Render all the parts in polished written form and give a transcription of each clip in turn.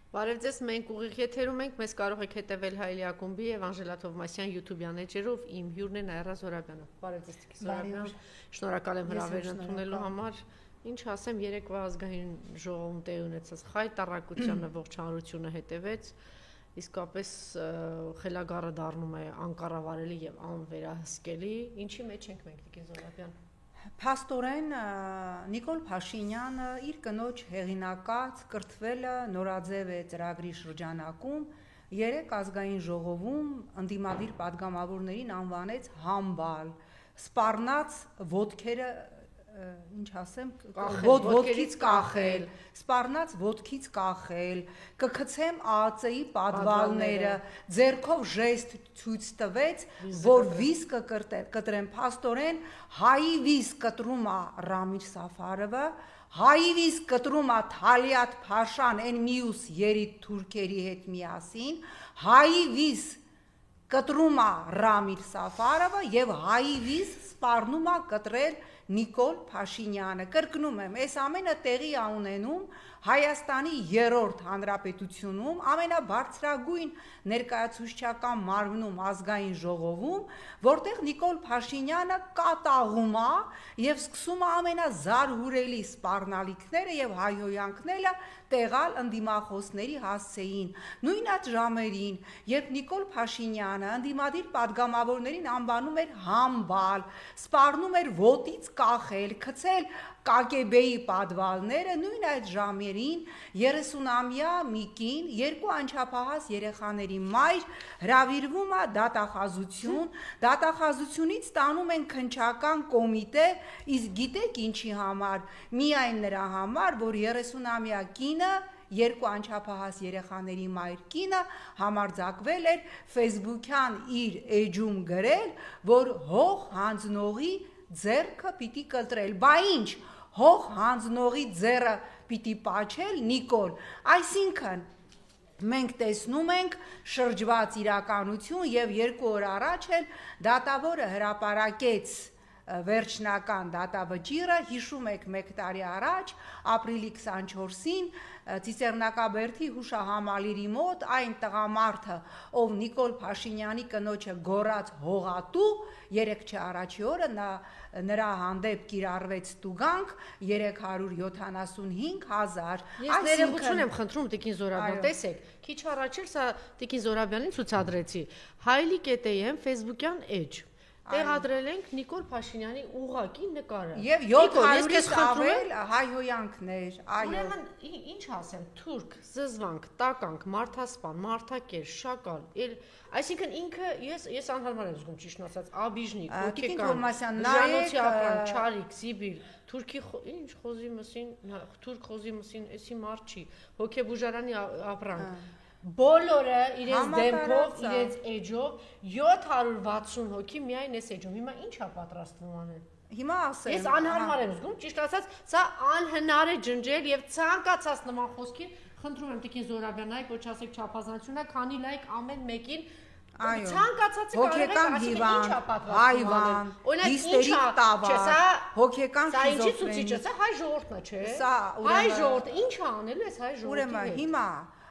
Բարև ձեզ, մենք ուղիղ եթերում ենք, մեզ կարող եք հետևել Հայելի ակումբի եւ Անժելա Թովմասյան YouTube-յան էջերով, իմ հյուրն է Նաիրա Զորաբյանը։ Բարև ձեզ, Տիկին Զորաբյան, շնորհակալ եմ հրավերն ընդունելու համար։ Ինչ ասեմ, երեկվա ազգային ժողովում տեղի ունեցած խայտառակությանը ողջ հանրությունը հետևեց, իսկապես խելագարը դառնում է անկառավարելի եւ անվերահսկելի, ինչի մեջ ենք մենք, Տիկին Զորաբյան։ Փաստորեն Նիկոլ Փաշինյանը իր կնոջ հեղինակած կրթվելը նորաձև է ծրագրի շրջանակում երեք ազգային ժողովում ընդդիմադիր падգամավորներին անվանեց համբալ, սպառնաց ոտքերը ինչ ասեմ, ոտքից կախել, սպառնած ոտքից կախել, կգցեմ ԱԱՑ-ի պատվալները, ձեռքով ժեստ ցույց տվեց, որ վիզ կկտրեմ, փաստորեն հայի վիզ կտրում է Ռամիլ Սաֆարովը, հայի վիզ կտրում է Թալիաթ Փաշան, այն մյուս երիտ թուրքերի հետ միասին, հայի վիզ կտրում է Ռամիլ Սաֆարովը եւ հայի վիզ սպառնում է կտրել Նիկոլ Փաշինյանը, կրկնում եմ, այս ամենը տեղի է ունենում Հայաստանի երրորդ հանրապետությունում, ամենաբարձրագույն ներկայացուցչական մարմնում ազգային ժողովում, որտեղ Նիկոլ Փաշինյանը կատաղում է եւ սկսում է ամենազարհուրելի սպառնալիքները եւ հայհոյանքները տեղալ ընդդիմախոսների հասցեին։ Նույն այդ ժամերին, երբ Նիկոլ Փաշինյանը ընդդիմադիր падգամավորներին անվանում էր համբալ, սպառնում էր ոտից կախել, գցել ԿԳԲ-ի պատվալները, նույն այդ ժամերին 30-ամյա մի կին, երկու անչափահաս երեխաների մայր հրավիրվում է դատախազություն, դատախազությունից տանում են քննչական կոմիտե, իսկ գիտեք ինչի համար, միայն նրա համար, որ 30-ամյա կինը երկու անչափահաս երեխաների մայր կինը համարձակվել էր Facebook-յան իր էջում գրել, որ հող հանձնողի ձեռքը պիտի կտրել, բա ինչ, հող հանձնողի ձեռը պիտի պաչել Նիկոլ, այսինքն մենք տեսնում ենք շրջված իրականություն եւ 2 օր առաջ էլ դատավորը հրապարակեց վերջնական դատավճիռը, հիշում եք 1 տարի առաջ, ապրիլի 24-ին Ծիծեռնակաբերդի հուշահամալիրի մոտ այն տղամարդը, ով Նիկոլ Փաշինյանի կնոջը գոռաց հողատու, 3 առաջի օրը նրա հանդեպ կիրառվեց տուգանք 375,000։ Ես ներողություն եմ խնդրում Տիկին Զորաբյան, տեսեք, քիչ առաջ էլ սա Տիկին Զորաբյանին ցուցադրեցի, Հայելի.am Facebook-յան էջ տեղադրել ենք Նիկոլ Փաշինյանի ուղղակի նկարը։ Եվ 700-ից ավել հայհոյանքներ, այո։ Ուրեմն ինչ ասեմ, թուրք, զզվանք, տականք, մարդասպան, մարդակեր, շակալ, այսինքն ինքը ես անհարմար եմ զգում ճիշտ ասած, աբիժնիկ, հոգեկան, ժանոցի ապրանք, չարիք, զիբիլ, թուրքի ինչ խոզի մսին, թուրք խոզի մսին, էսի մարդ չի, հոգեբուժարանի ապրանք։ Բոլորը իրենց դեմքով, իրենց էջով 760 հոգի միայն այս էջում։ Հիմա ի՞նչ է պատրաստվում անել։ Հիմա ասեմ։ Ես անհարմար եմ զգում, ճիշտ ասած, սա անհնար է ջնջել եւ ցանկացած նման խոսքին, խնդրում եմ Տիկին Զորաբյան, այ ոչ ասեք չափազանցությունա, քանի լայք ամեն մեկին ցանկացածը կարող եք ասել ինչ է պատրաստվում։ Օրինակ հիստերիկ տավար, հոգեկան շիզոֆրենիա։ Սա ինչի ցուցիչ է, սա հայ ժողովուրդն է, չէ։ Հայ ժողովուրդը ինչ է անելու այս հայ ժողովրդի։ Ուրեմն հիմա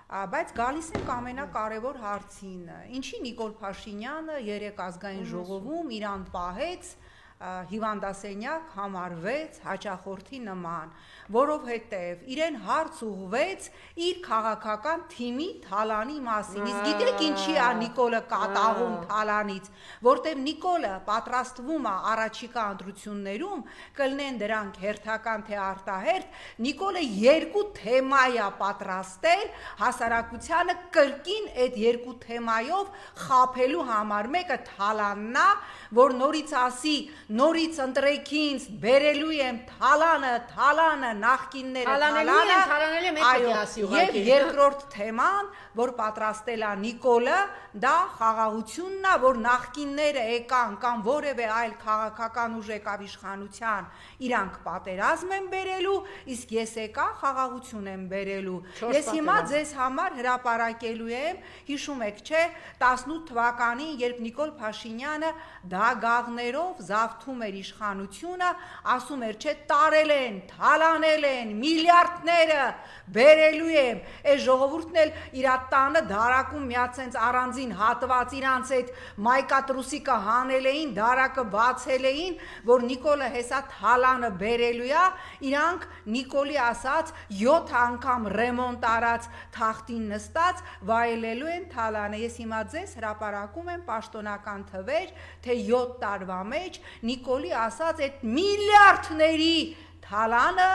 բայց գալիս ենք ամենակարևոր հարցին, ինչի Նիկոլ Փաշինյանը 3 ազգային ժողովում իրան պահեց, հիվանդասենյակ համարվեց հաճախորդի նման, որովհետև իրեն հարց ուղղվեց իր քաղաքական թիմի թալանի մասին։ Իսկ գիտեք ինչի է Նիկոլը կատաղում թալանից, որտեղ Նիկոլը պատրաստվում է առաջիկա ընտրություններում, կլինեն դրանք հերթական թե արտահերթ, Նիկոլը 2 թեմա է պատրաստել հասարակությանը կրկին այդ 2 թեմայով խաբելու համար։ Մեկը թալանն է, որ նորից ասի նորից ընտրեք ինձ, բերելու եմ թալանը, նախկինները եւ երկրորդ թեման, որ պատրաստել է Նիկոլը, դա խաղաղությունն է, որ նախկինները եկան կամ որևէ այլ քաղաքական ուժ եկավ իշխանության, իրանք պատերազմ են բերելու, իսկ ես եկա խաղաղություն եմ բերելու։ Ես հիմա ձեզ համար հրապարակելու եմ, հիշում եք, չէ, 18 թվականին, երբ Նիկոլ Փաշինյանը դագաղներով, գաղթում էր իշխանությունը, ասում էր, չէ, տարել են, թալանել են, միլիարդները բերելու եմ, այս ժողովուրդն էլ իր տանը դարակում միացենց առանձին հատված իրանց այդ մայկատրուսիկը հանել էին, դարակը բացել էին, որ Նիկոլը հեսա թալանը բերելու է, իրանք Նիկոլի ասած 7 անգամ ռեմոնտ արած թախտին նստած վայելելու են թալանը։ Ես հիմա ձեզ հրապարակում եմ պաշտոնական թվեր, թե 7 տարվա մեջ Նիկոլի ասած այդ միլիարդների թալանը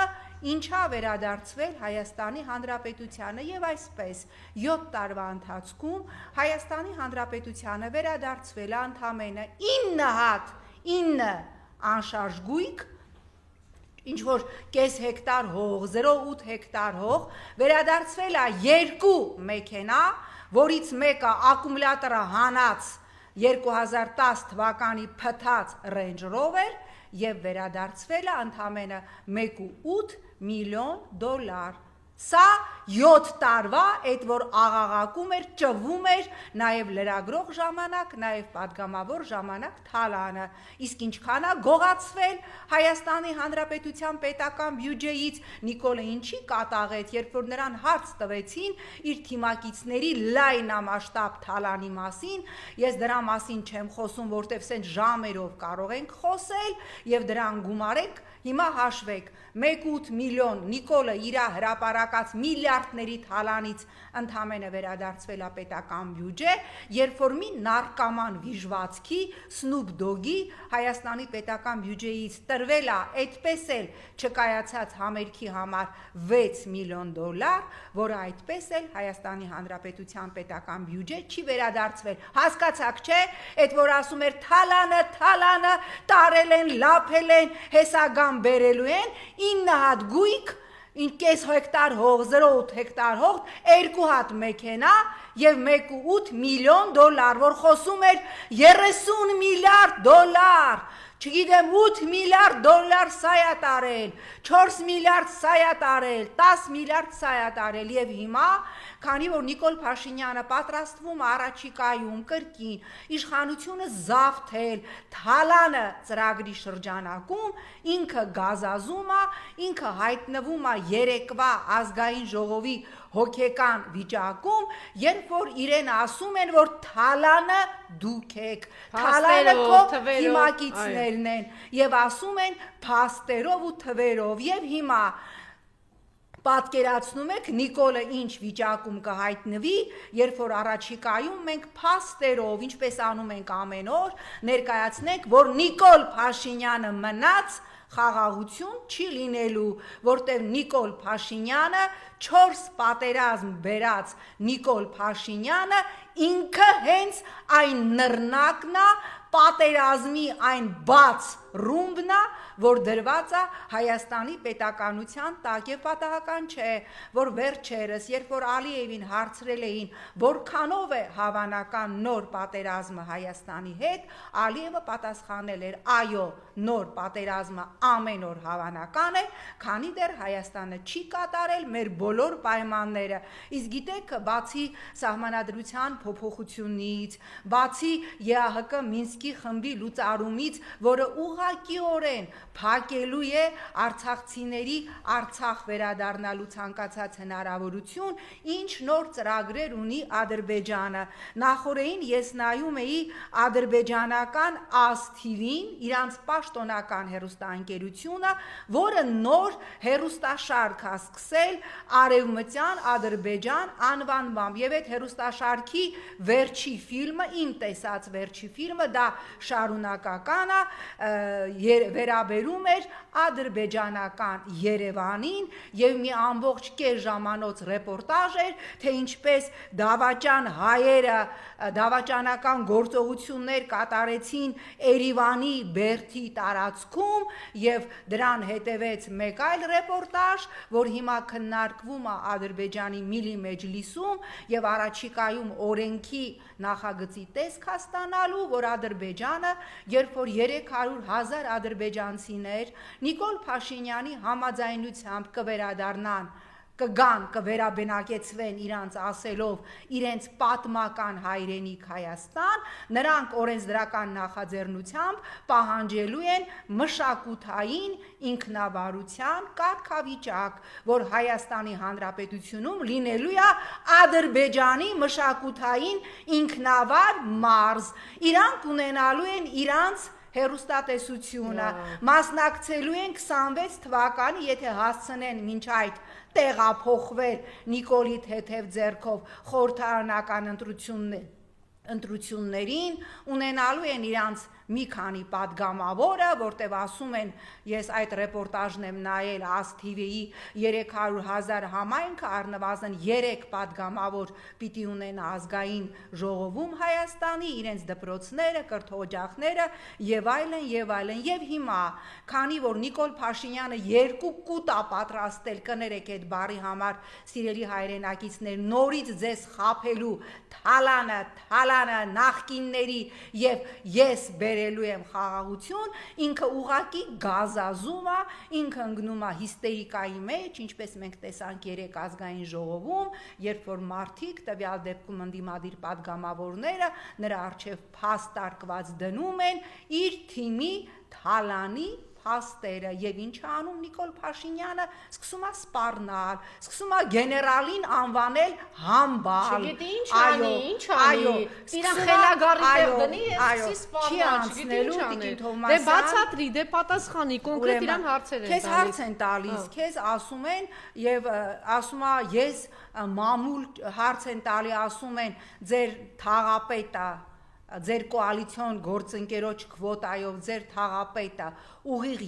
ինչա վերադարձվել Հայաստանի Հանրապետությանը եւ այսպես 7 տարվա ընթացքում Հայաստանի Հանրապետությանը վերադարձվել է ընդամենը 9 հատ 9 անշարժ գույք, ինչ որ կես հեկտար հող, 0.8 հեկտար հող, վերադարձվել է 2 մեքենա, որից մեկը ակումուլյատորը հանած 2010 թվականի փթած Range Rover եւ վերադարձվել է ընդամենը 1.8 միլիոն դոլար։ Սա 7 տարվա այդ որ աղաղակում էր, ճվում էր նաև լրագրող ժամանակ, նաև պատգամավոր ժամանակ թալանը։ Իսկ ինչքան է գողացվել Հայաստանի Հանրապետության պետական բյուջեից Նիկոլը ինչի կատաղեց, երբ որ նրան հարց տվեցին իր թիմակիցների լայնամասշտաբ թալանի մասին, ես դրա մասին չեմ խոսում, որտեվ սենց ժամերով կարող ենք խոսել եւ դրան գումարեք, հիմա հաշվեք 1.8 միլիոն Նիկոլը իր հրապարակած միլիարդների թալանից ընդամենը վերադարձվել է պետական բյուջե, երբ որ մի նարկաման վիժվածքի Snoop Dogg-ի Հայաստանի պետական բյուջեից տրվել է այդպես էլ չկայացած համերգի համար 6 միլիոն դոլար, որը այդպես էլ Հայաստանի Հանրապետության պետական բյուջե չի վերադարձվել։ Հասկացաք, չէ՞, այդ որ ասում էր թալանը տարել են, լափել են, հեսագան բերելու են 9 հատ գույք, կես հեկտար հող, 0.8 հեկտար հող, 2 հատ մեքենա եւ 1.8 միլիոն դոլար, որ խոսում էր 30 միլիարդ դոլար, չգիտեմ 8 միլիարդ դոլար սա է տարել, 4 միլիարդ սա է տարել, 10 միլիարդ սա է տարել եւ հիմա, քանի որ Նիկոլ Փաշինյանը պատրաստվում առաջիկայում կրկին իշխանությունը զավթել թալանը ծրագրի շրջանակում, ինքը գազազում է, ինքը հայտնվում է երեկվա ազգային ժողովի հոգեկան վիճակում, երբ որ իրեն ասում են, որ թալանը դուք եք, թալանը քո թիմակիցներն են եւ ասում են փաստերով ու թվերով եւ հիմա պատկերացնում եք Նիկոլը ինչ վիճակում կհայտնվի, երբ որ առաջիկայում մենք փաստերով, ինչպես անում ենք ամեն օր, ներկայացնենք, որ Նիկոլ Փաշինյանը մնաց խաղաղություն չի լինելու, որտեղ Նիկոլ Փաշինյանը 4 պատերազմ բերած Նիկոլ Փաշինյանը ինքը հենց այն նռնակն է, պատերազմի այն բաց ռումբն է, որ դրված է Հայաստանի պետականության տակ եւ պատահական չէ, որ վերջերս, երբ որ Ալիևին հարցրել էին, որքանով է հավանական նոր պատերազմը Հայաստանի հետ, Ալիևը պատասխանել էր, այո, նոր պատերազմը ամեն օր հավանական է, քանի դեռ Հայաստանը չի կատարել մեր բոլոր պայմանները։ Իսկ գիտեք, բացի սահմանադրության փոփոխությունից, բացի ԵԱՀԿ Մինսկի խմբի լուծարումից, որը ուղղակիորեն փակելու է արցախցիների Արցախ վերադառնալու ցանկացած հնարավորություն, ինչ նոր ծրագրեր ունի Ադրբեջանը։ Նախորդին ես նայում էի ադրբեջանական ASTV-ին, իրանց պաշտոնական հեռուստաընկերությունը, որը նոր հեռուստաշարք է սկսել Արևմտյան Ադրբեջան անվանմամբ, եւ այդ հեռուստաշարքի վերջի ֆիլմը, իմ տեսած վերջի ֆիլմը, դա շարունակական է, վերաբերում էր ադրբեջանական Երևանին եւ մի ամբողջ կես ժամանոց ռեպորտաժ էր, թե ինչպես դավաճան հայերը դավաճանական գործողություններ կատարեցին Երևանի Բերդի տարածքում եւ դրան հետևեց մեկ այլ ռեպորտաժ, որ հիմա քննարկվում է Ադրբեջանի Միլի Մեջլիսում եւ առաջիկայում օրենքի նախագծի տեսք հաստանալու, որ Ադրբեջանը, երբ որ 300,000 ադրբեջանցիներ Նիկոլ Փաշինյանի համաձայնությամբ կվերադառնան կգան, կվերաբնակեցվեն իրանց ասելով իրենց պատմական հայրենիք Հայաստան, նրանք օրենսդրական նախաձեռնությամբ պահանջելու են մշակութային ինքնավարության կարգավիճակ, որ Հայաստանի Հանրապետությունում լինելու է Ադրբեջանի մշակութային ինքնավար մարզ, իրանք ունենալու են իրանց հերոստատեսությունը, մասնակցելու են 26 թվականի, եթե հասցնեն մինչ այդ տեղափոխվել Նիկոլի Թեթև ձեռքով խորհրդարանական ընտրություններին, ունենալու են իրանց մի քանի պատգամավորը, որտեղ ասում են, ես այդ ռեպորտաժն եմ նայել ASTV-ի 300,000 համայնքը առնվազն 3 պատգամավոր պիտի ունենա ազգային ժողովում Հայաստանի, իրենց դպրոցները, կրթօջախները եւ այլն եւ այլն։ Եվ հիմա, քանի որ Նիկոլ Փաշինյանը 2 կուտ է պատրաստել, կներեք այդ բառի համար, սիրելի հայրենակիցներ, նորից ձեզ խաբելու թալանը նախկինների եւ ես բերելու եմ խաղաղություն, ինքը ուղակի գազազում է, ինքը ընկնում է հիստերիկայի մեջ, ինչպես մենք տեսանք 3 ազգային ժողովում, երբ որ մարդիկ տվյալ դեպքում ընդդիմադիր պատգամավորները նրա առջև փաստարկված դնում են իր թիմի թալանի փաստերը եւ ինչ անում Նիկոլ Փաշինյանը, սկսում է սպառնալ, սկսում է գեներալին անվանել համբալ։ Չգիտի ինչ անի, իրան խելագարի տեղ դնի, սկսի սպառնալ, չգիտի ինչ անել։ Դե բացատրի, դե պատասխանի, կոնկրետ իրան հարցեր են տալիս։ Քեզ հարց են տալիս, քեզ ասում են եւ ասում է ես մամուլ հարց են տալի, ասում են ձեր թաղապետը ձեր կոալիցիոն գործընկերոջ քվոտայով ձեր թաղապետը ուղիղ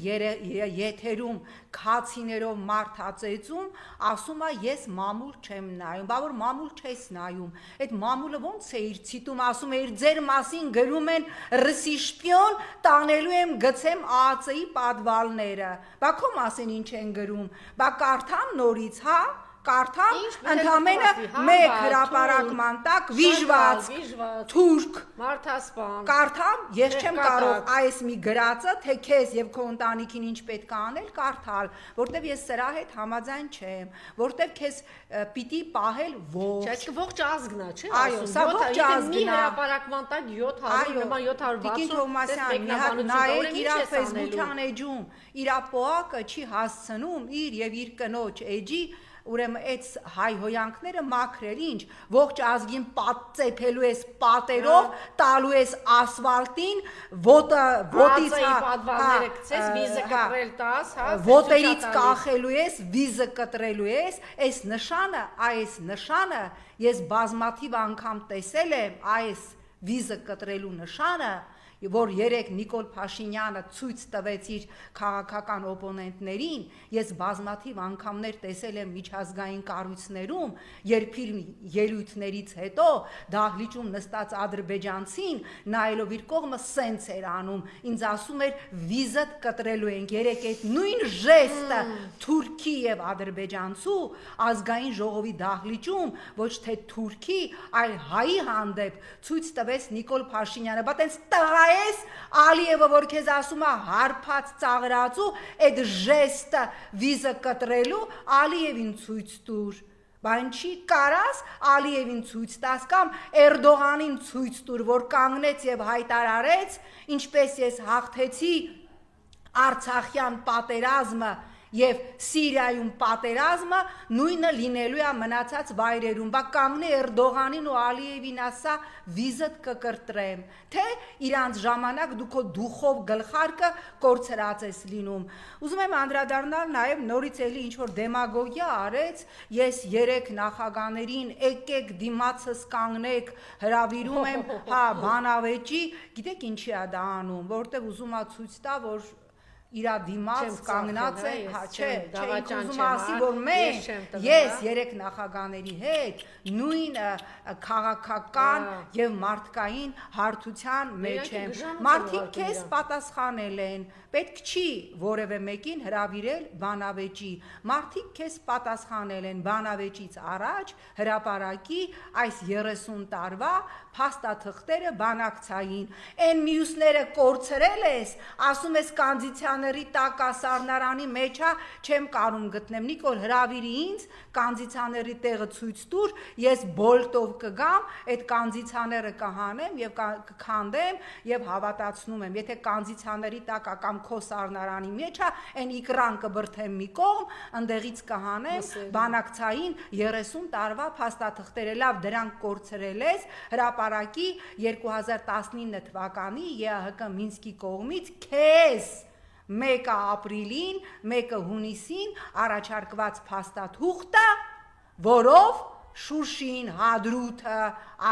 եթերում քացիներով մարդածեծում, ասում է ես մամուլ չեմ նայում, բա որ մամուլ չես նայում, այդ մամուլը ոնց է իր ցիտում, ասում է իր ձեր մասին գրում են ռսի շպիոն, տանելու եմ գցեմ ԱԱՑ-ի պատվալները, բա քո մասին ինչ են գրում, բա կարդամ նորից, հա Կարդամ ընդամենը մեկ հրապարակման տակ վիժված, թուրք, մարդասպան, կարդամ, ես չեմ կարող այս մի գրածը, թե քեզ եւ քո ընտանիքին ինչ պետք է անել, կարդալ, որտեվ ես սրա հետ համաձայն չեմ, որտեվ քեզ պիտի պահել ողջ։ Չէ, ողջ ազգն է, չէ՞, ասում։ Սա ողջ ազգն է։ Մի հրապարակման տակ 700, նման 760։ Տիկին Թովմասյան, մի հատ նայեք իր Facebook-յան էջում, իր պոակը չի հասցնում իր եւ իր կնոջ էջի ուրեմն այդ հայհոյանքները մաքրել, ինչ ողջ ազգին ծեփելու ես պատերով, տալու ես ասֆալտին, ոտից պատվալները գցես, վիզը կտրել տաս, հա, ոտերից կախելու ես, վիզը կտրելու ես, այս նշանը ես բազմաթիվ անգամ տեսել եմ, այս վիզը կտրելու նշանը, որ երեք Նիկոլ Փաշինյանը ցույց տվեց իր քաղաքական օպոնենտներին, ես բազմաթիվ անգամներ տեսել եմ միջազգային կառույցներում, երբ իր ելույթներից հետո դահլիճում նստած ադրբեջանցին նայելով իր կողմը սենց էր անում, ինձ ասում էր վիզդ կտրելու ենք, երեք այդ նույն ժեստը թուրքի եւ ադրբեջանցու ազգային ժողովի դահլիճում ոչ թե թուրքի, այլ հայի հանդեպ ցույց տվեց Նիկոլ Փաշինյանը, բա տենց տղա ես Ալիևը, որ քեզ ասում է հարբած ծաղրածու, այդ ժեստը վիզը կտրելու Ալիևին ցույց տուր, բան չի կարաս Ալիևին ցույց տաս կամ Էրդողանին ցույց տուր, որ կանգնեց եւ հայտարարեց, ինչպես ես հաղթեցի Արցախյան պատերազմը եւ Սիրիայում պատերազմը նույնը լինելու է մնացած վայրերում, բա կանգնի Էրդողանին ու Ալիևին ասա վիզդ կկրտրեմ, թե իրանց ժամանակ դու քո դուխով գլխարկը կորցրած ես լինում։ Ուզում եմ անդրադառնալ նաեւ նորից էլի ինչ որ դեմագոգիա արեց, ես 3 նախագաներին եկեք դիմացս կանգնեք, հրավիրում եմ, հա, բանավեճի, գիտեք ինչի է դա անում, որտեղ ուզում է ցույց տա, որ իրա դիմաց կանգնած է, հա, չէ, ուզում ասի, որ ես 3 նախագաների հետ նույն քաղաքական եւ մարդկային հարթության մեջ եմ, մարդիկ քեզ պատասխանել են, պետք չի որևէ մեկին հրավիրել բանավեճի, մարդիկ քեզ պատասխանել են բանավեճից առաջ հրապարակի այս 30 տարվա փաստաթղթերը բանակցային, այն մյուսները կորցրել ես, ասում ես կանդիցիաները կանդիցաների տակա սառնարանի մեջա չեմ կարում գտնեմ Նիկոլ հրավիրի ինձ կանդիցաների տեղը ցույց տուր ես բոլտով կգամ այդ կանդիցաները կհանեմ եւ կքանդեմ եւ հավատացնում եմ եթե կանդիցաների տակա կամ քո սառնարանի մեջա այն իկրան կբրթեմ մի կողմ ընդեղից կհանեմ բանակցային 30 տարվա փաստաթղթերը լավ դրանք կորցրել ես հրապարակի 2019 թվականի ԵԱՀԿ Մինսկի կողմից քեզ մեկը ապրիլին, մեկը հունիսին առաջարկված փաստաթուղթը, որով Շուշին, Հադրութը,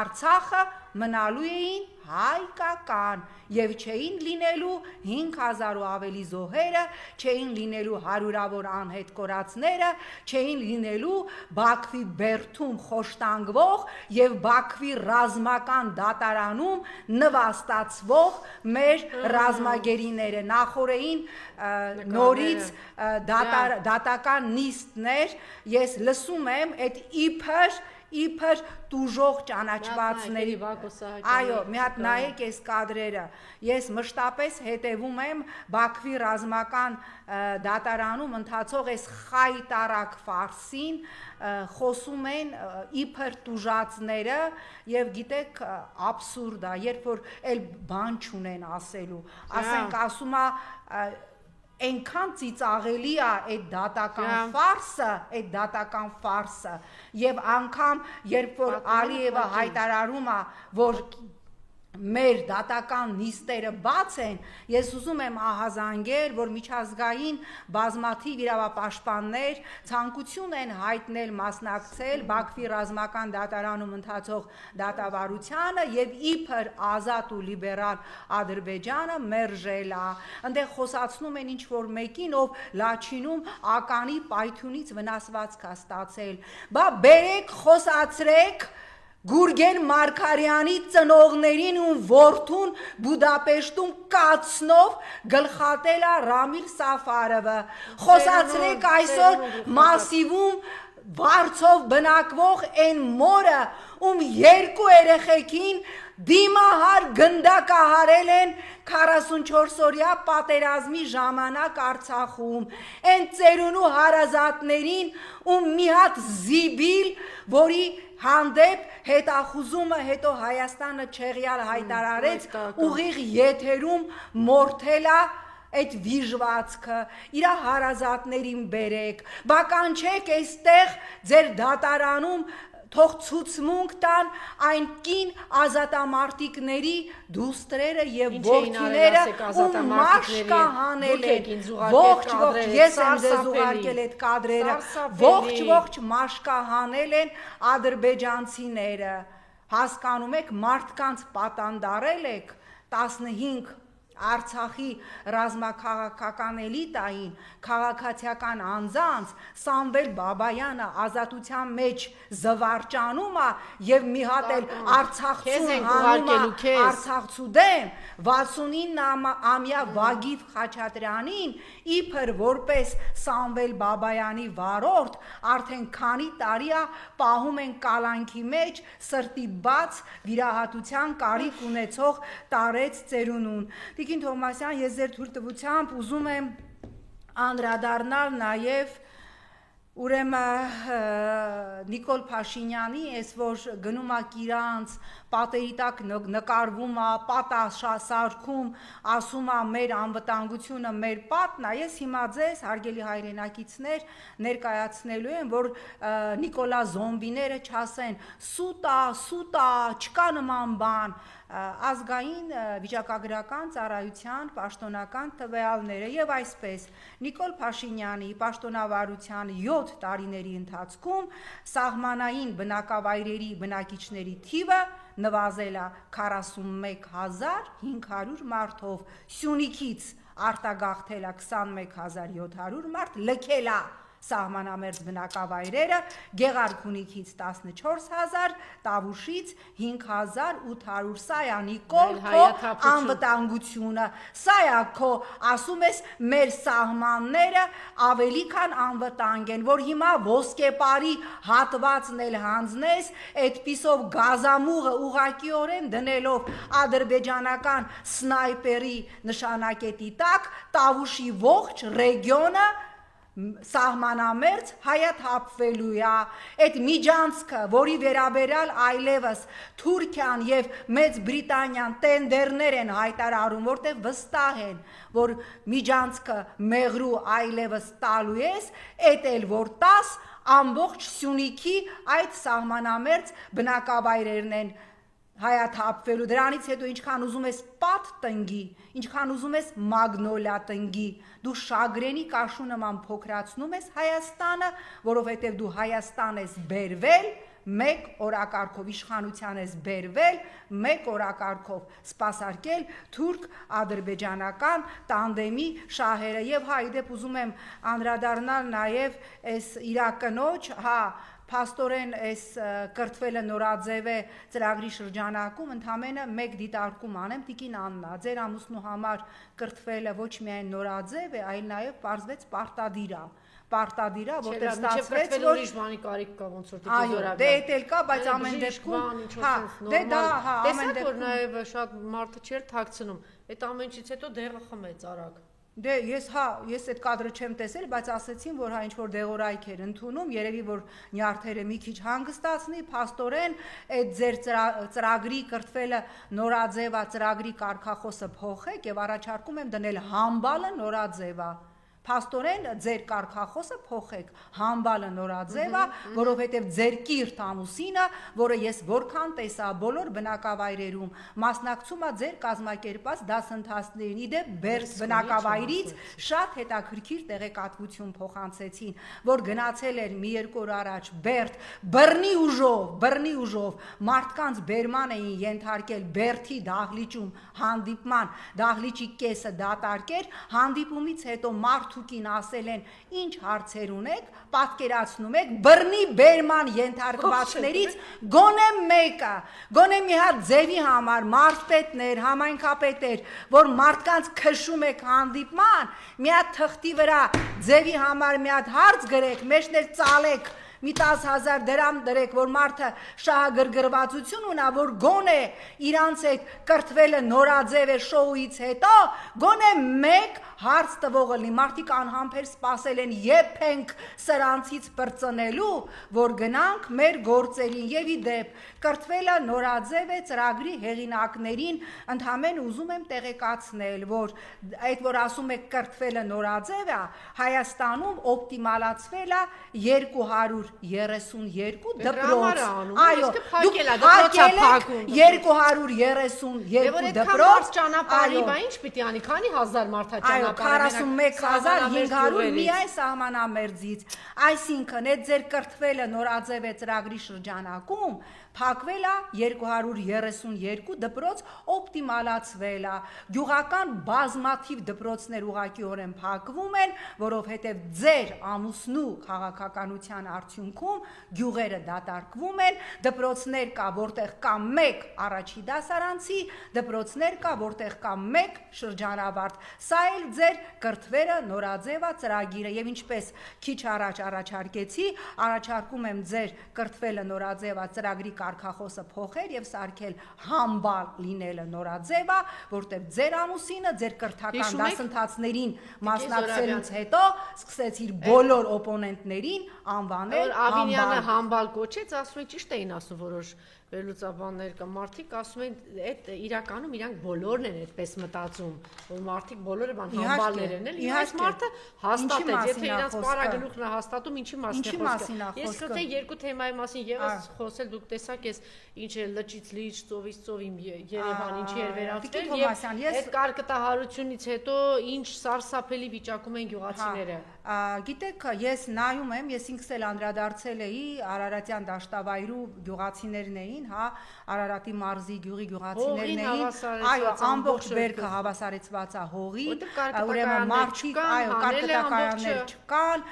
Արցախը մնալու էին հայկական եւ չէին լինելու 5000 ու ավելի զոհերը, չէին լինելու հարյուրավոր անհետ կորածները, չէին լինելու Բաքվի բերդում խոշտանգվող եւ Բաքվի ռազմական դատարանում նվաստացվող մեր ռազմագերիները նախորդին նորից դատական նիստներ ես լսում եմ այդ իբր տուժող ճանաչվածների այո մի հատ նայեք այս կադրերը ես մշտապես հետևում եմ Բաքվի ռազմական դատարանում ընթացող այս խայտարակ ֆարսին խոսում են իբր տուժածները եւ գիտեք աբսուրդ է երբ որ էլ բան չունեն ասելու ասենք ասում է այնքան ծիծաղելի է այդ դատական ֆարսը եւ անգամ երբ որ Ալիևը հայտարարում է որ մեր դատական նիստերը բաց են ես ուզում եմ ահազանգել որ միջազգային բազմաթիվ իրավապաշտպաններ ցանկություն են հայտնել մասնակցել Բաքվի ռազմական դատարանում ընթացող դատավարությանը եւ իբր ազատ ու լիբերալ Ադրբեջանը մերժել է այնտեղ խոսացնում են ինչ որ մեկին ով Լաչինում ականի պայթյունից վնասվածք է ստացել բա բերեք խոսացրեք Գուրգեն Մարգարյանի ծնողներին ու որդուն Բուդապեշտում կացնով գլխատել է Ռամիլ Սաֆարովը խոսացրեք այսօր մասիվում վարձով բնակվող այն մորը ում երկու երեխեքին դիմահար գնդակահարել են 44-օրյա պատերազմի ժամանակ Արցախում այն ծերունու հարազատներին ում մի հատ զիբիլ որի հանդեպ հետախուզումը հետո Հայաստանը չեղյալ հայտարարեց ուղիղ եթերում մորթել է այդ վիժվածքը իր հարազատներին բերեք բականչեք այստեղ ձեր դատարանում թող ցուցմունք տան այն կին ազատամարտիկների դուստրերը եւ որդիները ում մաշկա հանել են ողջ ես եմ ձեզ ուղարկել այդ կադրերը ողջ մաշկա հանել են ադրբեջանցիները հասկանում եք մարդկանց պատանդարել եք 15 Արցախի ռազմաքաղաքական էլիտային քաղաքացիական անձանց Սամվել Բաբայանը ազատության մեջ զվարճանում է եւ մի հատ էլ Արցախցուն հանում է Արցախցու դեմ 69-ամյա Վագիվ Խաչատրյանին իբր որպես Սամվել Բաբայանի վարորդ արդեն քանի տարի է պահում են կալանքի մեջ սրտի բաց վիրահատության կարիք ունեցող տարեց ծերունուն Տիկին Թովմասյան, ես ձեր թույլտվությամբ ուզում եմ անդրադառնալ նաև ուրեմն Նիկոլ Փաշինյանի, այս որ գնում է Կիրանց, պատերի տակ նկարվում է, պատասխանում, ասում է մեր անվտանգությունը մեր պատն է, ես հիմա ձեզ հարգելի հայրենակիցներ ներկայացնելու եմ, որ Նիկոլա զոմբիները չասեն սուտա, չկա նման բան, ազգային վիճակագրական ծառայության պաշտոնական տվյալները եւ այսպես Նիկոլ Փաշինյանի պաշտոնավարության 7 տարիների ընթացքում սահմանային բնակավայրերի բնակիչների թիվը նվազել է 41500 մարդով Սյունիքից արտագաղթել է 21700 մարդ լքել է սահմանամերձ բնակավայրերը, Գեղարքունիքից 14000, Տավուշից 5800, սա է Նիկոլ քո անվտանգությունը, սա է քո ասում ես մեր սահմանները ավելի քան անվտանգ են, որ հիմա ոսկեպարի հատվածն էլ հանձնես, այդպիսով գազամուղը ուղղակիորեն դնելով ադրբեջանական սնայպերի նշանակետի տակ, Տավուշի ողջ ռեգիոնը սահմանամերձ հայաթափվելու է, այդ միջանցքը, որի վերաբերյալ այլևս Թուրքիան եւ Մեծ Բրիտանիան տենդերներ են հայտարարում, որտեղ վստահ են, որ միջանցքը մեղրու այլևս տալու ես, այդ էլ որ տաս ամբողջ Սյունիքի այդ սահմանամերձ բնակավայրերն են հայաթափվելու, դրանից հետո ինչքան ուզում ես պատ տնգի, ինչքան ուզում ես մագնոլիա տնգի, դու շագրենի կաշու նման փոքրացնում ես Հայաստանը, որովհետև դու Հայաստան ես բերվել, մեկ օրակարգով իշխանության ես բերվել, մեկ օրակարգով սպասարկել թուրք-ադրբեջանական տանդեմի շահերը եւ հայդեպ ուզում եմ անդրադառնալ նաեւ այս իրակնոջ, փաստորեն այս կրթվելը նորաձև է ծրագրի շրջանակում ընդամենը մեկ դիտարկում անեմ տիկին Աննա, ձեր ամուսնու համար կրթվելը ոչ միայն նորաձև է, այլ նաև պարզվեց պարտադիր է, որտեղ ստացվեց որ ուրիշ բանի կարիք կա ոնց որ դիտի զորավյան։ Դե էլ կա, բայց ամեն դեպքում տեսակ որ նաև շատ մարդը չէր թաքցնում, այդ ամենից հետո դեղը խմեց արագ։ Դե ես այդ կադրը չեմ տեսել, բայց ասեցին, որ ինչ որ դեղորայք էր ընդունում, երևի որ նյարդերը մի քիչ հանգստացնի, փաստորեն այդ ձեր ծրագրի կրթվելը նորաձև է, ծրագրի կարգախոսը փոխեք եւ առաջարկում եմ դնել համբալը նորաձև է։ Փաստորեն ձեր կարգախոսը փոխեք, համբալը նորաձև է, որովհետև ձեր կիրթ ամուսինը, որը ես որքան տեսա բոլոր բնակավայրերում, մասնակցում է ձեր կազմակերպած դասընթացներին, իդեպ Բերդ բնակավայրից շատ հետաքրքիր տեղեկատվություն փոխանցեցին, որ գնացել էր մի երկու օր առաջ Բերդ, բռնի ուժով մարդկանց բերման էին ենթարկել Բերդի դահլիճում հանդիպման, դահլիճի կեսը դատարկեր, հանդիպումից հետո Թուկին ասել են ինչ հարցեր ունեք, պատկերացնում եք բռնի բերման ենթարկվածներից գոնե մեկը, գոնե մի հատ ձևի համար մարդպետներ, համայնքապետեր, որ մարդկանց քշում եք հանդիպման, մի հատ թղթի վրա ձևի համար մի հատ հարց գրեք, մեջն էլ ծալեք մի 10,000 դրամ դրեք, որ մարդը շահագրգռվածություն ունա, որ գոնե իրանց այդ կրթվելը նորաձև է շոուից հետո, գոնե մեկ հարց տվողը լի, մարդիկ անհամբեր սպասել են եփենք սրանցից պրծնելու, որ գնանք մեր գործերին եւ իդեպ կրթվելը նորաձև է ծրագրի հեղինակներին ընդհանրեն ուզում եմ տեղեկացնել, որ այդ որ ասում եք կրթվելը նորաձև է, Հայաստանում օպտիմալացվել է 232 դպրոց, այո, դուք փակել եք 232 դպրոց, ճանապարհի, բա ինչ պիտի անի, քանի հազար մարդ է ճանապարհի 41500 միայն սահմանամերձից, այսինքն այդ ձեր կրթվելը նորաձև է ծրագրի շրջանակում փակվել է 232 դպրոց, օպտիմալացվել է, գյուղական բազմաթիվ դպրոցներ ուղղակիորեն փակվում են, որովհետև ձեր ամուսնու քաղաքականության արդյունքում գյուղերը դատարկվում են, դպրոցներ կա, որտեղ կա մեկ առաջի դասարանցի, դպրոցներ կա, որտեղ կա մեկ շրջանավարտ, սա էլ ձեր կրթվելը նորաձև է ծրագիրը եւ ինչպես քիչ առաջ առաջարկեցի, առաջարկում եմ ձեր կրթվելը նորաձև է ծրագրի կարգախոսը փոխել եւ սարքել համբալ լինելը նորաձև է, որտեղ ձեր ամուսինը ձեր կրթական դասընթացներին մասնակցելուց հետո սկսեց իր բոլոր օպոնենտներին անվանել Ավինյանը համբալ կոչեց, ասում են ճիշտ էին ասում որոշ վերլուծաբաններ կամ մարդիկ ասում են այդ իրականում իրանք բոլորն են այդպես մտածում, որ մարդիկ բոլորը բան համբալներ են, էլի այս մարդը հաստատեց, եթե իրանք պարագլուխն է հաստատում, ինչի մասին է խոսքը։ Ես կտե երկու թեմայի մասին եւս խոսել, դուք տեսաք ես ինչ է լճից լիճ, ծովից ծով իմ Երևան ինչի էր վերածվել եւ այդ կարկտահարությունից հետո ինչ սարսափելի վիճակում են գյուղացիները։ Գիտեք, ես նայում եմ, ես ինքս էլ անդրադարձել էի Արարատյան դաշտավայրու գյուղացիներն էին, հա, Արարատի մարզի գյուղի գյուղացիներն էին, այո, ամբողջ բերքը հավասարեցված է հողի, ուրեմն մարդիկ, այո, կարկտակայաններ չկան,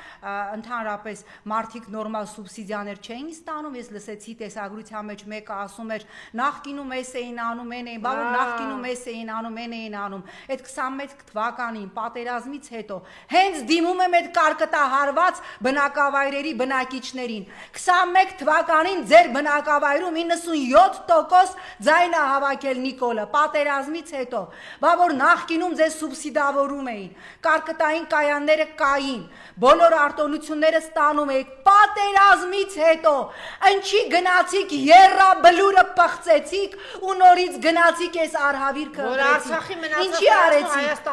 ընդհանրապես մարդիկ նորմալ սուբսիդիաներ չէին ստանում, ես լսեցի տեսագրության մեջ մեկը ասում էր նախկինում էս էին անում, են էին, բավարար նախկինում էս էին անում, են էին անում, այդ 21 թվականին պատերազմից հետո հենց դիմում եմ այդ կարկտահարված բնակավայրերի բնակիչներին 21 թվականին ձեր բնակավայրում 97% ձայն է հավաքել Նիկոլը պատերազմից հետո, բա որ նախկինում ձեզ սուբսիդավորում էին, կարկտային կայանները կային, բոլոր արտոնությունները ստանում եք պատերազմից հետո, ինչի գնացիք եռաբլուրը պղծեցիք ու նորից գնացիք այս արհավիրքը ինչի արեցիք,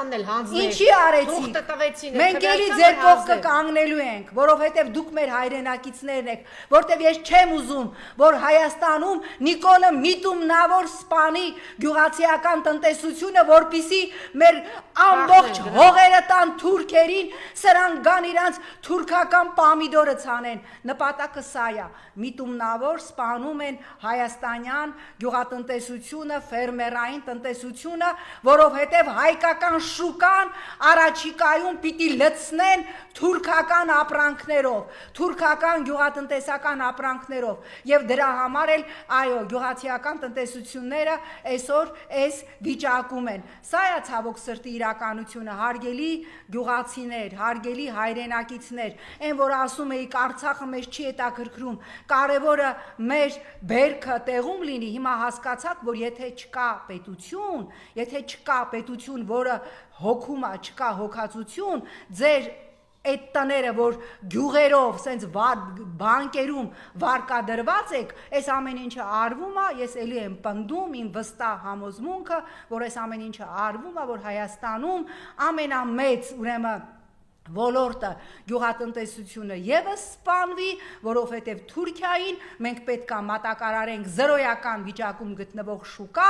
ինչի արեցիք, մենք էլի ձեր կողքը կանգնելու ենք, որովհետև դուք մեր հայրենակիցներն եք, որտև ես չեմ ուզում, որ Հայաստանում Նիկոլը միտումնավոր սպանի գյուղացիական տնտեսությունը, որպիսի մեր ամբողջ հողերը տան թուրքերին, սրանք գան իրանց թուրքական պամիդորը ցանեն, նպատակը սա է, միտումնավոր սպանում են հայաստանյան գյուղատնտեսությունը, ֆերմերային տնտեսությունը, որովհետև հայկական շուկան առաջիկայում պիտի լցնեն թուրքական ապրանքներով, թուրքական գյուղատնտեսական ապրանքներով եւ դրա համար էլ այո գյուղացիական տնտեսությունները այսօր այս վիճակում են։ Սա է ցավոք սրտի իրականությունը, հարգելի գյուղացիներ, հարգելի հայրենակիցներ, այն որ ասում էիք Արցախը մեզ չի հետաքրքրում, կարևորը մեր բերքը տեղում լինի, հիմա հասկացաք, որ եթե չկա պետություն, որը հոգում է, չկա հոգացություն, ձեր այդ տները, որ գյուղերով, սենց բանկերում վարկադրված եք, այս ամեն ինչը արվում է, ես էլի եմ պնդում, իմ վստահ համոզմունքը, որ այս ամեն ինչը արվում է, որ Հայաստանում ամենամեծ, ուրեմն ոլորտը գյուղատնտեսությունը եւս սպանվի, որովհետև Թուրքիային մենք պետք է մատակարարենք զրոյական վիճակում գտնվող շուկա,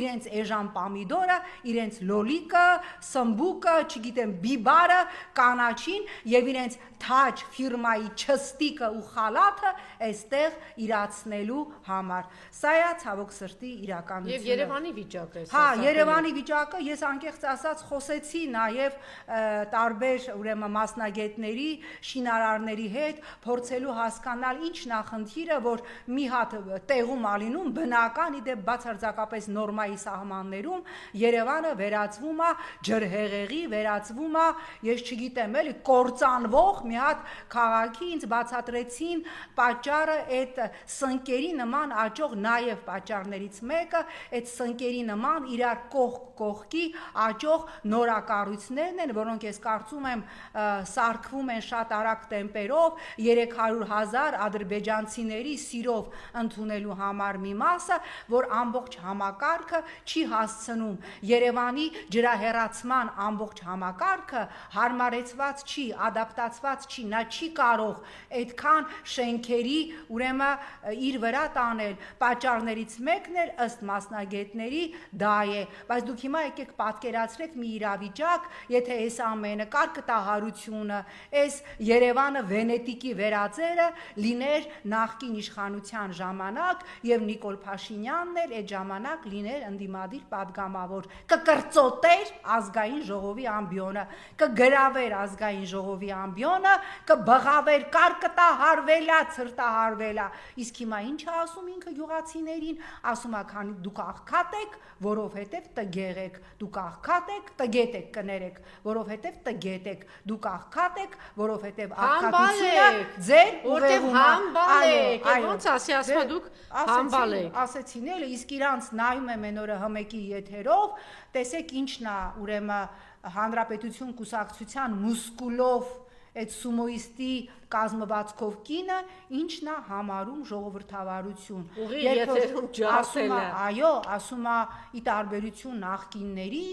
իրենց էժան պամիդորը, իրենց լոլիկը, սմբուկը, չգիտեմ, բիբարը, կանաչին եւ իրենց թաջ ֆիրմայի չստիկը ու խալաթը այստեղ իրացնելու համար։ Սա է ցավոք սրտի իրականությունը։ Եվ Երևանի վիճակը է։ Հա, Երևանի վիճակը ես անկեղծ ասած խոսեցի նաեւ տարբեր ուրեմն մասնագետների, շինարարների հետ փորձելու հասկանալ ինչն է խնդիրը, որ մի հատ տեղում ալինում բնական իդեպ բացարձակապես նորմայի սահմաններում Երևանը վերածվում է ջրհեղեղի, վերածվում է, ես չգիտեմ, էլի կործանվող մի հատ քաղաքի ինձ բացատրեցին պատճառը այդ սնկերի նման աճող նաև պատճառներից մեկը այդ սնկերի նման իրար կողքի աճող նորակառույցներն են, որոնք ես կարծում եմ սարքվում են շատ արագ տեմպերով 300,000 ադրբեջանցիների սիրով ընդունելու համար մի մասը, որ ամբողջ համակարգը չի հասցնում Երևանի ջրահեռացման ամբողջ համակարգը հարմարեցված չի, ադապտացված չի, նա չի կարող այդքան շենքերի ուրեմն իր վրա տանել, պատճառներից մեկն էլ ըստ մասնագետների դա է, բայց դուք հիմա եկեք պատկերացրեք մի իրավիճակ, եթե այս ամենը կարկտահարությունը, այս Երևանը Վենետիկի վերածերը լիներ նախկին իշխանության ժամանակ եւ Նիկոլ Փաշինյանն էլ այդ ժամանակ լիներ ընդդիմադիր падգամավոր, կկրծոտեր ազգային ժողովի ամբիոնը, կգրավեր ազգային ժողովի ամբիոնը, կբղավեր, կարկտահարվելա, ցրտահարվելա, իսկ հիմա ինչ է ասում ինքը գյուղացիներին, ասում է քանի դուք աղքատ եք, որովհետև տգեղ եք, դուք աղքատ եք, տգետ եք կներեք, որովհետև տգետ եք, դուք աղքատ եք, որովհետև աղքատությունը ձեր ուղեղում է, ոնց ասի, ասում դուք համբալ եք, ասեցին էլ, իսկ իրանց նայում եմ այն օրը հմեկի եթերով, տեսեք ինչն է, ուրեմն Հանրապետություն կուսակցության մուսկուլով այդ սումոիստի կազմվածքով կինը ինչն է համարում ժողովրդավարություն։ Ուղիղ եթերում ջարդել է։ Այո, ասում է ի տարբերություն նախկինների,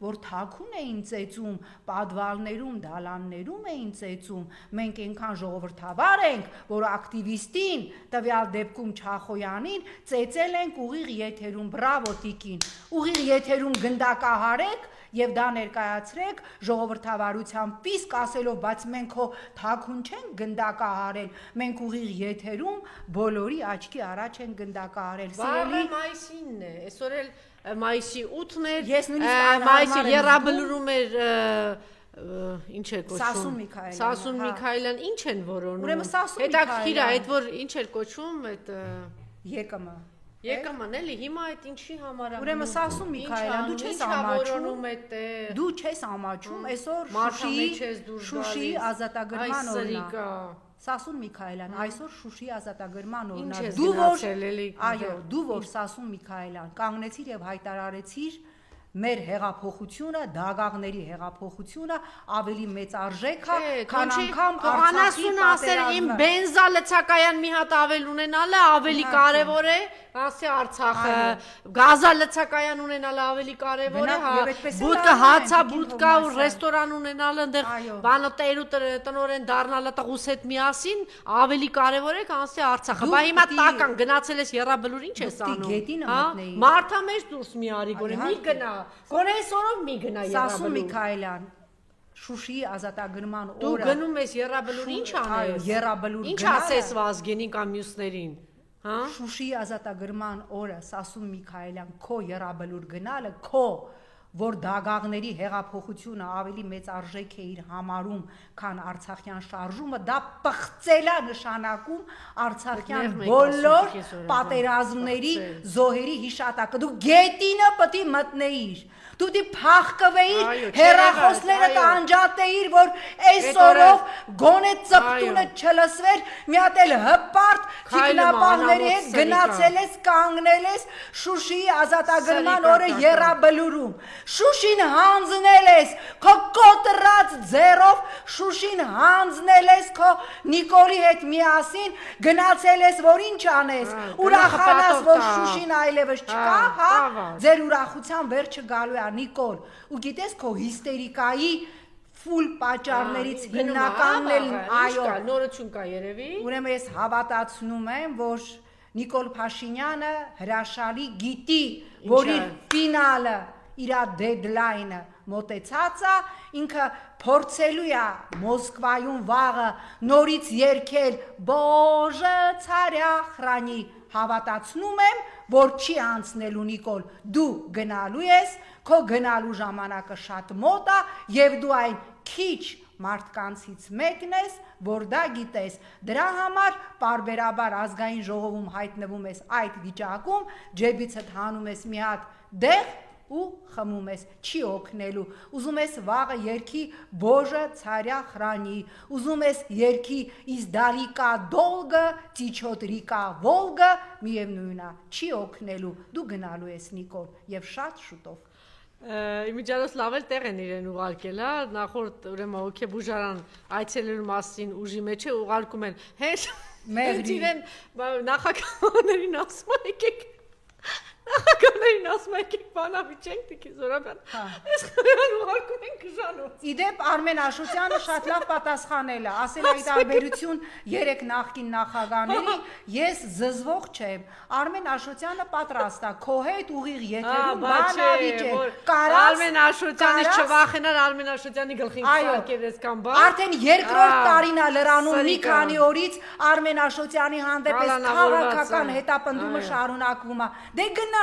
որ թաքուն էին ծեծում, պատվալներում, դալաններում էին ծեծում, մենք այնքան ժողովրդավար ենք, որ ակտիվիստին, տվյալ դեպքում Չախոյանին ծեծել ենք ուղիղ եթերում, բրավո տիկին, ուղիղ եթերում գնդակահարեք եւ դա ներկայացրեք ժողովրդավարության պիսկ ասելով, բայց մենք հո թաքուն չենք գնդակահարել, մենք ուղիղ եթերում բոլորի աչքի առաջ են գնդակահարել։ Սիրելի մայիսինն է, այսօր էլ մայիսի 8-ն էր, ես նույնիսկ մայիսի երաբլուրում էր ինչ է կոչվում Սասուն Միքայելյան ինչ են որոնում ուրեմն Սասուն հետաքրքիր է այդ որ ինչ էր կոչվում այդ ԵԿՄ-ն էլի հիմա այդ ինչի համար է ուրեմն Սասուն Միքայելյան դու չես ամաչում դու չես ամաչում այսօր Շուշիի ազատագրման օրն է Սասուն Միքայելյան այսօր Շուշիի ազատագրման օրն է դու որ Սասուն Միքայելյան կանգնեցիր եւ հայտարարեցիր մեր հեղափոխությունը, դագաղների հեղափոխությունը ավելի մեծ արժեք է, քան անգամ Արցախի պատերազմը։ Իմ բենզա լցակայան մի հատ ավել ունենալը ավելի կարևոր է, ասի Արցախը, գազա լցակայան ունենալը ավելի կարևոր է, բուտկա հացա, բուտկա ու ռեստորան ունենալը, այնտեղ բանը տերու տնորեն դառնալը տղուս հետ միասին ավելի կարևոր է, քան ասի Արցախը։ Բա հիմա տական գնացել ես Եռաբլուր ինչ ես անում։ Մարդա մեջ դուրս մի արի գոնե մի գնա Գոնե այսօրով մի գնա Եռաբլուր։ Սասուն Միքայելյան Շուշիի ազատագրման օրը Դու գնում ես Եռաբլուր ինչ անես։ Եռաբլուր ինչ ասես Վազգենին կամ մյուսներին։ Հա Շուշիի ազատագրման օրը Սասուն Միքայելյան քո Եռաբլուր գնալը քո որ դագաղների հեղափոխությունը ավելի մեծ արժեք է իր համարում, քան Արցախյան շարժումը, դա պղծել է նշանակում Արցախյան բոլոր պատերազմների զոհերի հիշատակը։ Դու գետինը պետք է մտնեիր, դու դի փախկվեիր, հերախոսները կանջատեիր, որ այսօրով գոնե ծպտունը չլսվեր, մի հատ էլ հպարտ թիկնապահների հետ գնացել ես, կանգնել ես Շուշիի ազատագրման օրը Եռաբլուրում։ Շուշին հանձնել ես քո կոտրած ձեռով, Շուշին հանձնել ես քո Նիկոլի հետ միասին, գնացել ես, որ ինչ անես, ուրախանաս, որ Շուշին այլևս չկա, հա, ձեր ուրախության վերջը գալու է Նիկոլ, ու գիտես քո հիստերիկայի ֆուլ պատճառներից հիմնականն էլ այո, նորություն կա երևի։ Ուրեմն ես հավատացնում եմ, որ Նիկոլ Փաշինյանը հրաշալի գիտի, որ իր ֆինալը իր դեդլայնը մոտեցած է, ինքը փորձելու է Մոսկվայում վաղը նորից երգել Բոժը ցարյա խրանի, հավատացնում եմ, որ չի անցնելու Նիկոլ, դու գնալու ես, քո գնալու ժամանակը շատ մոտ է եւ դու այն քիչ մարդկանցից մեկն ես, որ դա գիտես, դրա համար պարբերաբար ազգային ժողովում հայտնվում ես այդ վիճակում, ջեբիցդ հանում ես մի հատ դեղ ու խմում ես, չի օգնելու, ուզում ես վաղը երկի Բոժը ցարյա խրանի, ուզում ես երկի իզդալիկա դոլգը, ծիչոտ ռիկա վոլգը, միևնույնն է, չի օգնելու, դու գնալու ես Նիկոլ եւ շատ շուտով։ Իմիջիալոց լավ էլ տեղ են իրեն ուղարկել, հա, նախորդ ուրեմն հոգեբուժարան այցելելու մասին ուժի մեջ է ուղարկում են, հենց իրեն նախագահներին ասում եկեք Նախագահներին ասում եկեք բանավիճենք Տիկի Զորաբյան, ես խմյան ուղարկում են գժանոց։ Իդեպ Արմեն Աշոտյանը շատ լավ պատասխանել է, ասել է տարբերություն 3 նախկին նախագահների, ես զզվող չեմ, Արմեն Աշոտյանը պատրաստ է, քո հետ ուղիղ եթերում բանավիճենք, Արմեն Աշոտյանից չվախենար Արմեն Աշոտյանի գլխին քարկեր այսքան բան։ Արդեն երկրորդ տարին է լրանում մի քանի օրից Արմեն Աշոտյանի հանդեպ այս քաղաքական հետապնդումը շարունակվում է։ Դե գնա,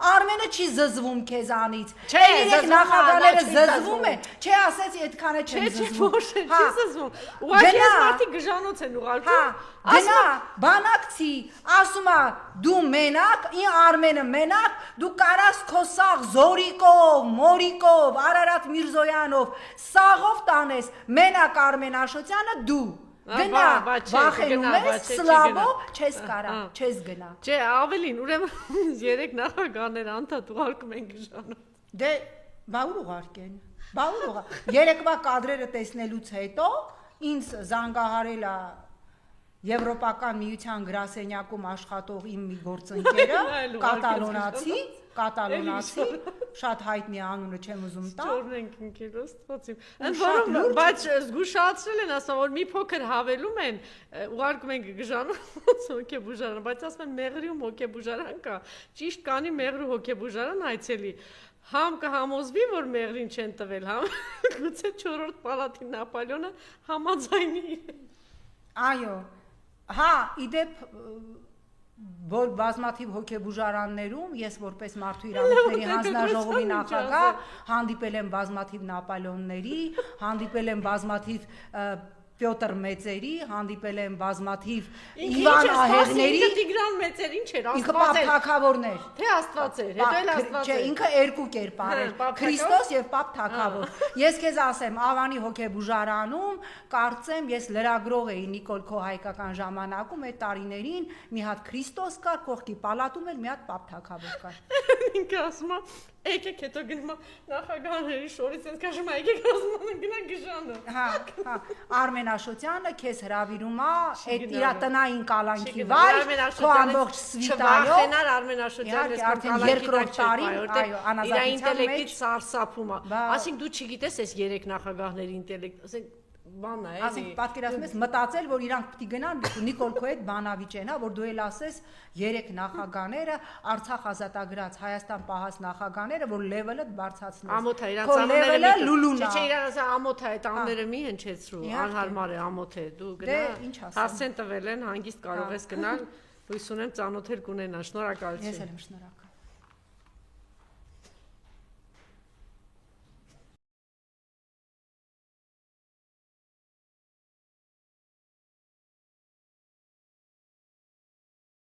Արմենը չի զզվում քեզանից։ Չէ, նախագահները զզվում են։ Չէ, ասեց այդքանը չեմ զզվում։ Չէ, չի զզվում։ Ուղղակի ես մարդի գժանոց են ուղարկում։ Գնա, բանակցի, ասում է դու մենակ, Արմենը մենակ, դու կարաս քո սաղ Զորիկով, Մորիկով, Արարատ Միրզոյանով, սաղով տանես, մենակ Արմեն Աշոտյանը դու Գնա, վախենում ես, սլավով չես կարա, չես գնա։ Չէ, ավելին, ուրեմն 3 նախագահներ անդադ ուղարկում են գժանոց։ Դե, բա ուր ուղարկեն։ Բա ուր ուղարկեն։ Երեկվա կադրերը տեսնելուց հետո ինձ զանգահարել է Եվրոպական միության գրասենյակում աշխատող իմ մի գործընկերը կատալոնացի շատ հայտնի անունը չեմ ուզում տալ Ճորնենք ինքեր ոստոցիմ ընդ որում բայց զգուշացրել են ասում որ մի փոքր հավելում են ուղարկում են գժանոց հոգեբուժարան բայց ասում են Մեղրիում հոգեբուժարան կա ճիշտ կանի Մեղրու հոգեբուժարան այցելի Համ կհամոզվի, որ Մեղրին չեն տվել, համ գուցե 4-րդ պալատի Նապոլեոնը համաձայնի։ Այո, հա, իդեպ որ բազմաթիվ հոգեբուժարաններում ես որպես մարդու իրավունքների հանձնաժողովի նախագահ հանդիպել եմ բազմաթիվ Նապոլեոնների, հանդիպել եմ բազմաթիվ Պյոտր Մեծերի, հանդիպել եմ բազմաթիվ Իվան Ահեղների, Տիգրան Մեծեր, ինչ էր, ինքը Պապ թագավորներ, թե Աստված էր, հետո էլ Աստված չէ, ինքը երկու կերպար էր, Քրիստոս եւ Պապ թագավոր։ Ես քեզ ասեմ, Ավանի հոգեբուժարանում, կարծեմ, ես լրագրող էի Նիկոլ քո հայկական ժամանակում այդ տարիներին, մի հատ Քրիստոս կար, կողքի պալատում էլ մի հատ Պապ թագավոր կար։ Ինքը ասում է, եկեք հետո գնում նախագահների շորից, ես քաշում եմ, եկեք ասում եմ, գնա գժանը։ Հա, Արմեն Աշոտյանը քեզ հրավիրում է այդ իր տնային կալանքի վայր, քո ամբողջ սվիտայով։ Չվախենար Արմեն Աշոտյանը արդեն երկրորդ տարին, այո, իր ինտելեկտից սարսափում է։ Այսինքն դու չգիտես այս 3 նախագահների ինտելեկտ, ասենք բանա է։ Ասենք պատկերացնում ես մտածել, որ իրանք պիտի գնան Նիկոլ քո հետ բանավիճեն, հա, որ դու էլ ասես 3 նախագահները Արցախ ազատագրած Հայաստան պահած նախագահները, որ լեվելը բարձրացնես։ Ամոթա իրանց անունները լուլունա։ Չէ, իրանց ամոթա այդ անունները մի հնչեցրու, անհարմար է ամոթ է, դու գնա։ Հասցեն տվել են, հանգիստ կարող ես գնալ, հույս ունեմ ծանոթել կունենան, շնորհակալություն։ Ես էլ եմ շնորհակալ։